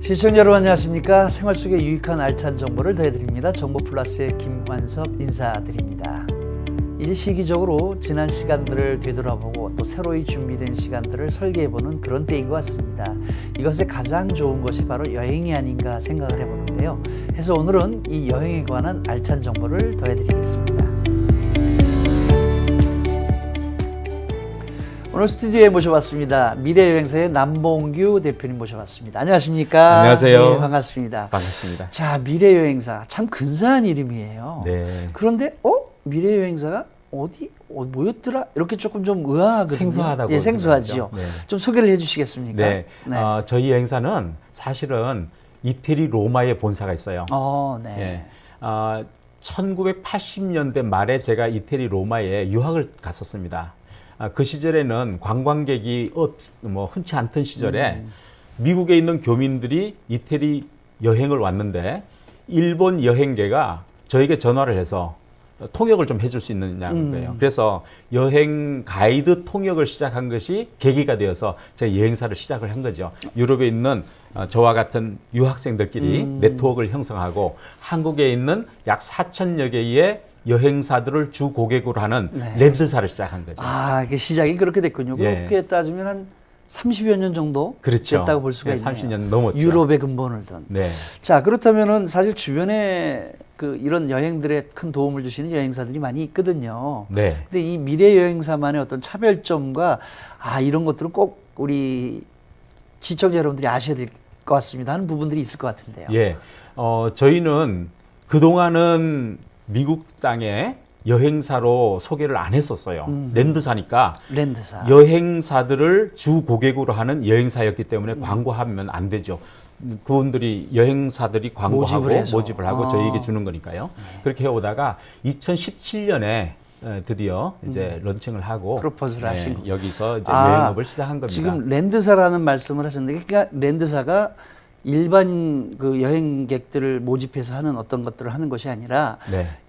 시청자 여러분 안녕하십니까? 생활 속의 유익한 알찬 정보를 더해드립니다. 정보플러스의 김완섭 인사드립니다. 일시기적으로 지난 시간들을 되돌아보고 또 새로이 준비된 시간들을 설계해보는 그런 때인 것 같습니다. 이것의 가장 좋은 것이 바로 여행이 아닌가 생각을 해보는데요. 그래서 오늘은 이 여행에 관한 알찬 정보를 더해드리겠습니다. 오늘 스튜디오에 모셔봤습니다. 미래여행사의 남봉규 대표님 모셔봤습니다. 안녕하십니까? 안녕하세요. 네, 반갑습니다. 반갑습니다. 자, 미래여행사 참 근사한 이름이에요. 네. 그런데 미래여행사가 어디 뭐였더라? 이렇게 조금 좀 의아하거든요. 생소하다고. 예, 생소하죠. 네. 좀 소개를 해주시겠습니까? 네. 네. 저희 여행사는 사실은 이태리 로마에 본사가 있어요. 네. 예. 1980년대 말에 제가 이태리 로마에 유학을 갔었습니다. 그 시절에는 관광객이 흔치 않던 시절에 미국에 있는 교민들이 이태리 여행을 왔는데 일본 여행계가 저에게 전화를 해서 통역을 좀 해줄 수 있느냐는 거예요. 그래서 여행 가이드 통역을 시작한 것이 계기가 되어서 제 여행사를 시작을 한 거죠. 유럽에 있는 저와 같은 유학생들끼리 네트워크를 형성하고 한국에 있는 약 4,000여 개의 여행사들을 주 고객으로 하는 렌트사를 시작한 거죠. 이게 시작이 그렇게 됐군요. 예. 그렇게 따지면 한 30여 년 정도 그렇죠. 됐다고 볼 수가 네, 있네요. 30년 넘었죠. 유럽에 근본을 둔. 네. 자, 그렇다면은 사실 주변에 이런 여행들에 큰 도움을 주시는 여행사들이 많이 있거든요. 네. 근데 이 미래 여행사만의 어떤 차별점과 이런 것들은 꼭 우리 시청자 여러분들이 아셔야 될 것 같습니다 하는 부분들이 있을 것 같은데요. 예. 저희는 그동안은 미국 땅에 여행사로 소개를 안 했었어요. 랜드사니까 랜드사. 여행사들을 주 고객으로 하는 여행사였기 때문에 광고하면 안 되죠. 그분들이 여행사들이 광고하고 모집을 하고 저희에게 주는 거니까요. 그렇게 해오다가 2017년에 드디어 이제 런칭을 하고 프로포즈를 하신 거. 여기서 이제 여행업을 시작한 겁니다. 지금 랜드사라는 말씀을 하셨는데, 그러니까 랜드사가 일반인 여행객들을 모집해서 하는 어떤 것들을 하는 것이 아니라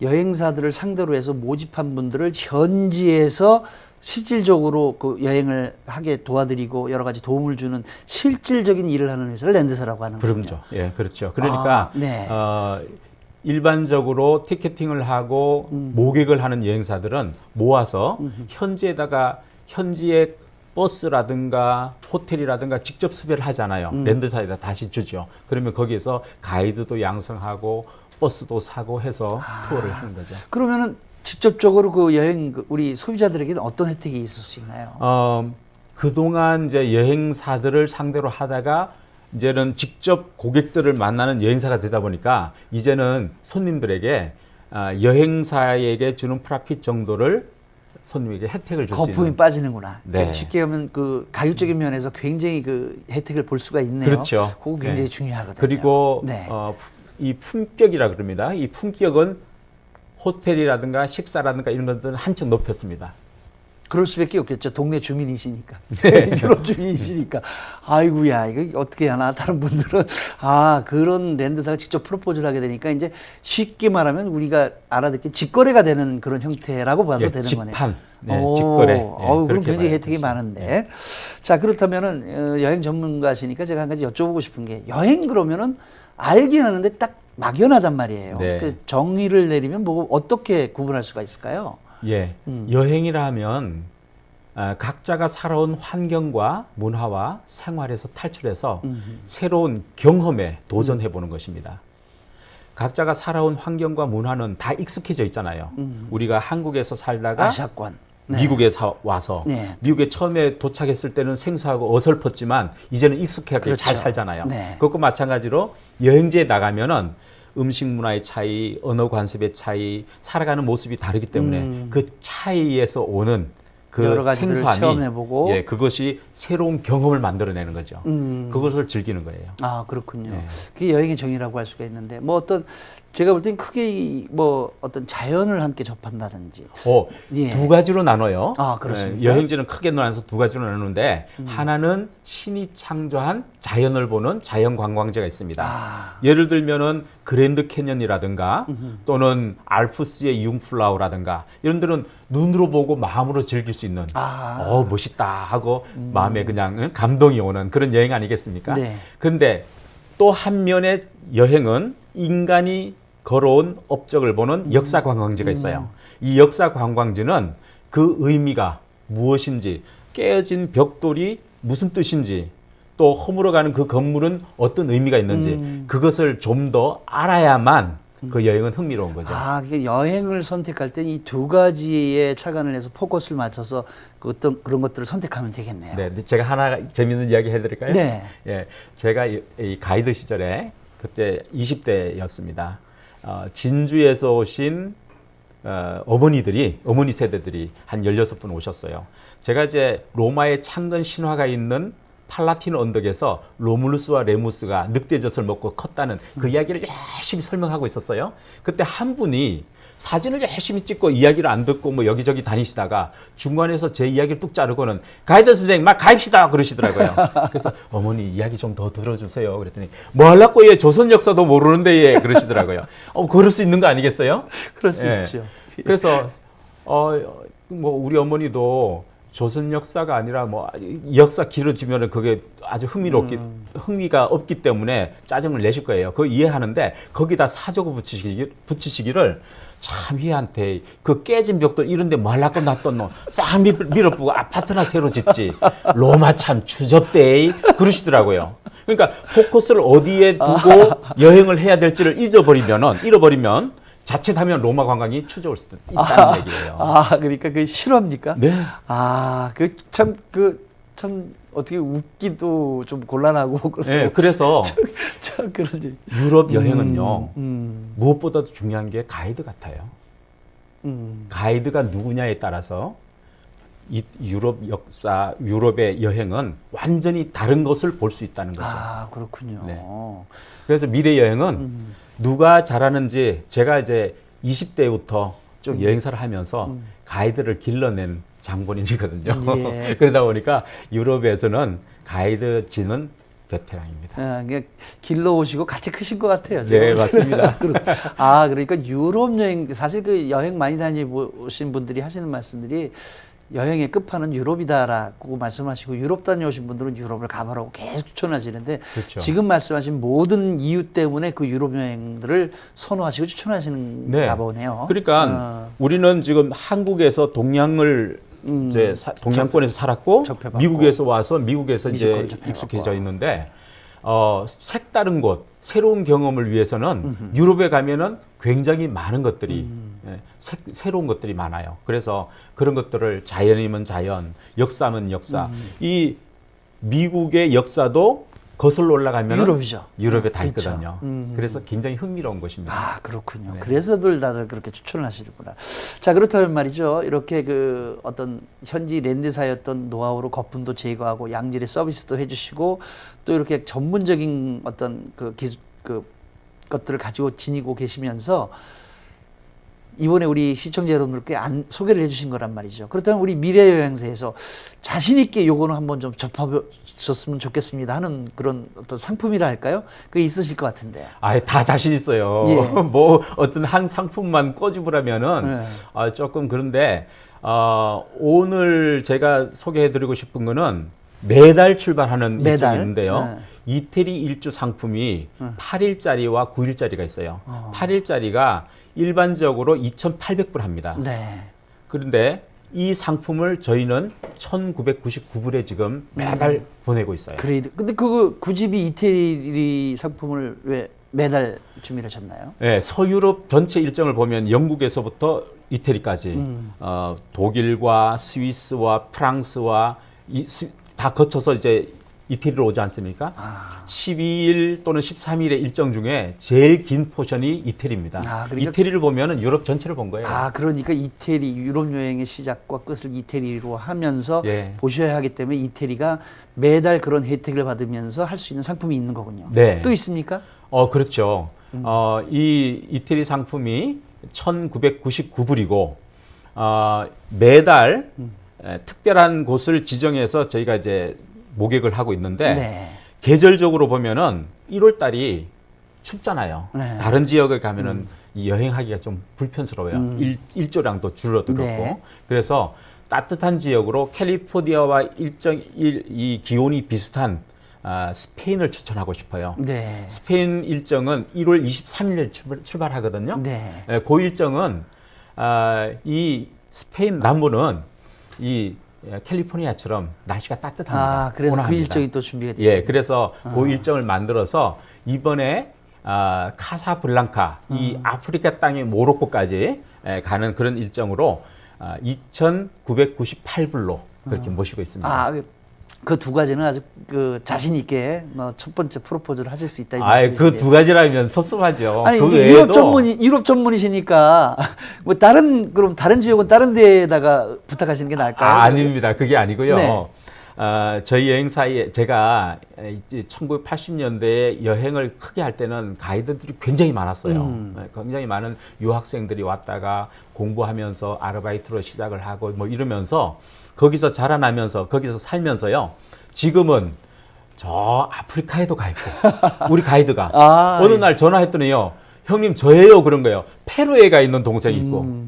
여행사들을 상대로 해서 모집한 분들을 현지에서 실질적으로 여행을 하게 도와드리고 여러 가지 도움을 주는 실질적인 일을 하는 회사를 랜드사라고 하는 거죠. 그럼요. 예, 그렇죠. 그러니까 네. 일반적으로 티켓팅을 하고 모객을 하는 여행사들은 모아서 현지에 버스라든가 호텔이라든가 직접 수배를 하잖아요. 랜드사에다 다시 주죠. 그러면 거기에서 가이드도 양성하고 버스도 사고 해서 투어를 하는 거죠. 그러면은 직접적으로 우리 소비자들에게는 어떤 혜택이 있을 수 있나요? 그동안 이제 여행사들을 상대로 하다가 이제는 직접 고객들을 만나는 여행사가 되다 보니까 이제는 손님들에게 여행사에게 주는 프라핏 정도를 손님에게 혜택을 줄 수 있는. 거품이 빠지는구나. 네. 쉽게 하면 가격적인 면에서 굉장히 혜택을 볼 수가 있네요. 그렇죠. 그거 굉장히 중요하거든요. 그리고 네. 이 품격이라 그럽니다. 이 품격은 호텔이라든가 식사라든가 이런 것들은 한층 높였습니다. 그럴 수밖에 없겠죠. 동네 주민이시니까. 유럽 주민이시니까. 아이고야, 이거 어떻게 하나. 다른 분들은, 그런 랜드사가 직접 프로포즈를 하게 되니까 이제 쉽게 말하면 우리가 알아듣기 직거래가 되는 그런 형태라고 봐도 되는 거네요. 직판. 직거래. 그럼 굉장히 혜택이 많은데. 자, 그렇다면은 여행 전문가시니까 제가 한 가지 여쭤보고 싶은 게, 여행 그러면은 알긴 하는데 딱 막연하단 말이에요. 그 정의를 내리면 어떻게 구분할 수가 있을까요? 예, 여행이라 하면 각자가 살아온 환경과 문화와 생활에서 탈출해서 새로운 경험에 도전해 보는 것입니다. 각자가 살아온 환경과 문화는 다 익숙해져 있잖아요. 우리가 한국에서 살다가 아시아권. 미국에 와서 미국에 처음에 도착했을 때는 생소하고 어설펐지만 이제는 익숙하게 잘 살잖아요. 그것과 마찬가지로 여행지에 나가면은 음식 문화의 차이, 언어 관습의 차이, 살아가는 모습이 다르기 때문에 그 차이에서 오는 여러 가지들을 생소함이 체험해보고 그것이 새로운 경험을 만들어내는 거죠. 그것을 즐기는 거예요. 그렇군요. 그게 여행의 정의라고 할 수가 있는데 제가 볼 땐 크게 어떤 자연을 함께 접한다든지. 두 가지로 나눠요. 그렇습니까? 여행지는 크게 나눠서 두 가지로 나누는데 하나는 신이 창조한 자연을 보는 자연 관광지가 있습니다. 예를 들면은 그랜드 캐년이라든가 또는 알프스의 융플라우라든가 이런 데는 눈으로 보고 마음으로 즐길 수 있는 멋있다 하고 마음에 그냥 감동이 오는 그런 여행 아니겠습니까? 네. 근데 또 한 면의 여행은 인간이 걸어온 업적을 보는 역사 관광지가 있어요. 이 역사 관광지는 그 의미가 무엇인지, 깨어진 벽돌이 무슨 뜻인지, 또 허물어가는 그 건물은 어떤 의미가 있는지 그것을 좀 더 알아야만 그 여행은 흥미로운 거죠. 아, 그게 여행을 선택할 때 이 두 가지에 착안을 해서 포커스를 맞춰서 그 어떤 그런 것들을 선택하면 되겠네요. 네, 제가 하나 재밌는 이야기 해드릴까요? 네. 예, 제가 이 가이드 시절에 그때 20대였습니다. 진주에서 오신 어머니 세대들이 한 16분 오셨어요. 제가 이제 로마의 창건 신화가 있는 팔라틴 언덕에서 로물루스와 레무스가 늑대젖을 먹고 컸다는 그 이야기를 열심히 설명하고 있었어요. 그때 한 분이 사진을 열심히 찍고 이야기를 안 듣고 뭐 여기저기 다니시다가 중간에서 제 이야기를 뚝 자르고는 가이드 선생님 막 가입시다 그러시더라고요. 그래서 어머니 이야기 좀 더 들어주세요. 그랬더니 뭐 하려고 얘 조선 역사도 모르는데 얘 그러시더라고요. 그럴 수 있는 거 아니겠어요? 그럴 수 예. 있죠. 그래서 뭐 우리 어머니도 조선 역사가 아니라 뭐 역사 길어지면은 그게 아주 흥미가 없기 때문에 짜증을 내실 거예요. 그거 이해하는데 거기다 사저고 붙이시기를 참 희한테 그 깨진 벽돌 이런데 뭐 하려고 놨던 놈 싹 밀어보고 아파트나 새로 짓지 로마 참 추접대 그러시더라고요. 그러니까 포커스를 어디에 두고 여행을 해야 될지를 잃어버리면 자칫하면 로마 관광이 추저올 수도 있다는 얘기예요. 그러니까 그 실화입니까? 네. 참 어떻게 웃기도 좀 곤란하고 네, 그래서 참 그런지. 유럽 여행은요 무엇보다도 중요한 게 가이드 같아요. 가이드가 누구냐에 따라서 이 유럽 역사, 유럽의 여행은 완전히 다른 것을 볼 수 있다는 거죠. 그렇군요. 네. 그래서 미래 여행은 누가 잘하는지 제가 이제 20대부터 쭉 여행사를 하면서 가이드를 길러낸 장본인이거든요. 예. 그러다 보니까 유럽에서는 가이드진은 베테랑입니다. 그러니까 길러 오시고 같이 크신 것 같아요. 네, 맞습니다. 그러니까 유럽 여행, 사실 그 여행 많이 다녀보신 분들이 하시는 말씀들이 여행의 끝판은 유럽이다라고 말씀하시고 유럽 다녀오신 분들은 유럽을 가보라고 계속 추천하시는데 그렇죠. 지금 말씀하신 모든 이유 때문에 그 유럽 여행들을 선호하시고 추천하시는가 보네요. 그러니까 우리는 지금 한국에서 동양을 이제 동양권에서 살았고 접해봤고. 미국에서 와서 미국에서 이제 미국을 접해봤고. 익숙해져 있는데 색다른 곳, 새로운 경험을 위해서는 유럽에 가면은 굉장히 많은 것들이 새로운 것들이 많아요. 그래서 그런 것들을 자연이면 자연, 역사면 역사. 이 미국의 역사도 거슬러 올라가면 유럽이죠. 유럽에 다 그렇죠. 있거든요. 그래서 굉장히 흥미로운 곳입니다. 그렇군요. 네. 그래서들 다들 그렇게 추천을 하시는구나. 자, 그렇다면 말이죠. 이렇게 그 어떤 현지 랜드사였던 노하우로 거품도 제거하고 양질의 서비스도 해주시고 또 이렇게 전문적인 어떤 그 것들을 가지고 지니고 계시면서 이번에 우리 시청자 여러분들께 소개를 해주신 거란 말이죠. 그렇다면 우리 미래여행사에서 자신 있게 요거는 한번 좀 접하셨으면 좋겠습니다 하는 그런 어떤 상품이라 할까요? 그게 있으실 것 같은데. 다 자신 있어요. 예. 뭐 어떤 한 상품만 꼬집으라면은 네. 조금 그런데 오늘 제가 소개해드리고 싶은 거는 매달 출발하는 일정이 있는데요. 네. 이태리 일주 상품이 8일짜리와 9일짜리가 있어요. 8일짜리가 일반적으로 2,800불 합니다. 네. 그런데 이 상품을 저희는 1,999불에 지금 매달 보내고 있어요. 그레이드. 근데 그 구집이 이태리 상품을 왜 매달 준비를 하셨나요? 네, 서유럽 전체 일정을 보면 영국에서부터 이태리까지 독일과 스위스와 프랑스와 다 거쳐서 이제 이태리로 오지 않습니까? 12일 또는 13일의 일정 중에 제일 긴 포션이 이태리입니다. 그러니까 이태리를 보면은 유럽 전체를 본 거예요. 그러니까 이태리 유럽 여행의 시작과 끝을 이태리로 하면서 예. 보셔야 하기 때문에 이태리가 매달 그런 혜택을 받으면서 할 수 있는 상품이 있는 거군요. 네. 또 있습니까? 그렇죠. 이 이태리 상품이 1,999불이고 매달 특별한 곳을 지정해서 저희가 이제 모객을 하고 있는데 네. 계절적으로 보면은 1월 달이 춥잖아요. 네. 다른 지역에 가면은 이 여행하기가 좀 불편스러워요. 일조량도 줄어들었고. 네. 그래서 따뜻한 지역으로 캘리포니아와 이 기온이 비슷한 스페인을 추천하고 싶어요. 네. 스페인 일정은 1월 23일에 출발하거든요. 네. 그 일정은 이 스페인 남부는 이 캘리포니아처럼 날씨가 따뜻합니다. 그래서 그 온화합니다. 일정이 또 준비가 돼요. 예, 그래서 그 일정을 만들어서 이번에 카사블랑카, 이 아프리카 땅의 모로코까지 가는 그런 일정으로 2,998불로 그렇게 모시고 있습니다. 그 두 가지는 아주 그 자신 있게 첫 번째 프로포즈를 하실 수 있다. 그 두 가지라면 섭섭하죠. 아니, 그 유럽 전문이시니까 뭐 그럼 다른 지역은 다른 데에다가 부탁하시는 게 나을까요? 아닙니다. 그게 아니고요. 네. 저희 여행사에 제가 이제 1980년대에 여행을 크게 할 때는 가이드들이 굉장히 많았어요. 굉장히 많은 유학생들이 왔다가 공부하면서 아르바이트로 시작을 하고 뭐 이러면서 거기서 자라나면서 거기서 살면서요. 지금은 저 아프리카에도 가 있고 우리 가이드가 어느 날 전화했더니요. 형님 저예요 그런 거예요. 페루에 가 있는 동생이 있고.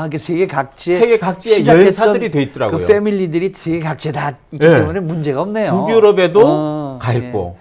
그 세계 각지에 여행사들이 돼 있더라고요. 그 패밀리들이 세계 각지에 다 있기 때문에 문제가 없네요. 북유럽에도 가 있고.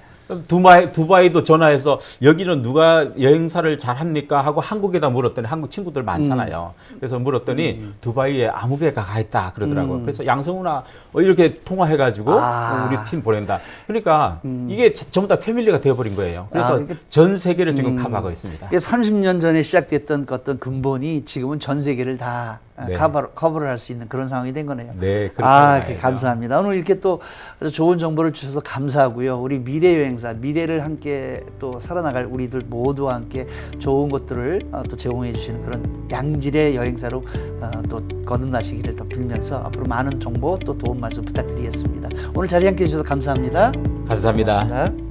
두바이도 전화해서 여기는 누가 여행사를 잘 합니까? 하고 한국에다 물었더니 한국 친구들 많잖아요. 그래서 물었더니 두바이에 아무 개가 가 있다 그러더라고요. 그래서 양성훈아 이렇게 통화해가지고 우리 팀 보낸다. 그러니까 이게 전부 다 패밀리가 되어버린 거예요. 그래서 그러니까, 전 세계를 지금 커버하고 있습니다. 30년 전에 시작됐던 어떤 근본이 지금은 전 세계를 다 네. 커버를 할 수 있는 그런 상황이 된 거네요. 네, 그렇게 감사합니다. 오늘 이렇게 또 아주 좋은 정보를 주셔서 감사하고요. 우리 미래 여행사, 미래를 함께 또 살아나갈 우리들 모두와 함께 좋은 것들을 또 제공해 주시는 그런 양질의 여행사로 또 거듭나시기를 더 빌면서 앞으로 많은 정보 또 도움 말씀 부탁드리겠습니다. 오늘 자리 함께 해주셔서 감사합니다. 감사합니다. 고맙습니다.